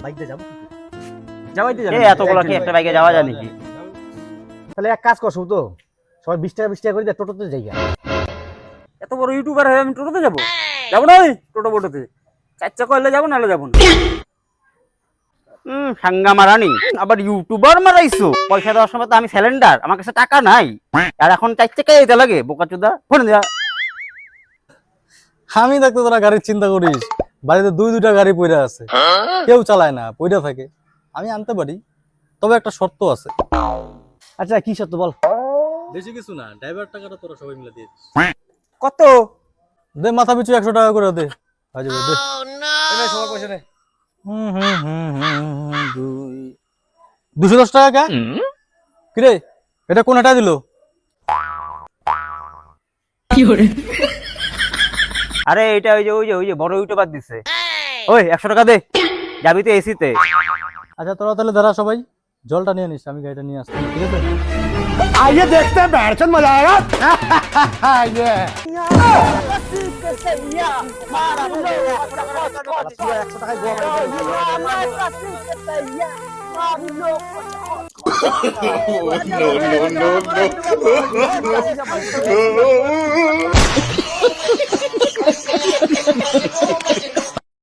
Bike দিয়ে যাবো এতগুলো কি একটা বাইকে যাওয়া যায় নাকি? তাহলে এক কাজ করছো তো, সবাই 20 টাকা করে দিয়ে টোটোতে যাই। এত বড় ইউটিউবার হয়ে আমি টোটোতে যাবো? যাবো না ওই টোটো বোটোতে, 4 চাকা হলে যাবো, নাহলে যাবো না। সাঙ্গা মারানি আবার ইউটিউবার মারাইছো? পয়সা দেওয়ার সময় তো আমি সিলিন্ডার, আমার কাছে টাকা নাই, আর এখন 4 চাকা যেতে লাগে? বোকাচোদা, ফোন দেয়া। আমি দেখতে তোরা গাড়ির চিন্তা করিস, বাড়িতে 2-2টা গাড়ি পড়ে আছে, কেউ চালায় না, পড়ে থাকে। আমি আনতে পারি, তবে একটা শর্ত আছে। আচ্ছা কি সত্য বল? বেশি কিছু না, ড্রাইভার টাকাটা তোরা সবাই মিলে দিয়ে দিস। কত? দে মাথা পিছু 100 টাকা করে দে। দে সবার পয়সা নে। 210 টাকা কে? কিরে এটা কোন হাটা দিল? আরে এটা ওই যে বড় ইউটিউবার দিছে। ওই 100 টাকা দে, যাবি তো এসিতে। আচ্ছা তোরা তাহলে দাঁড়া, সবাই জলটা নিয়ে নিস, আমি গাড়িটা নিয়ে আসছি, ঠিক আছে? आइए देखते हैं, बैठ मजा आएगा। ये 100 টাকায়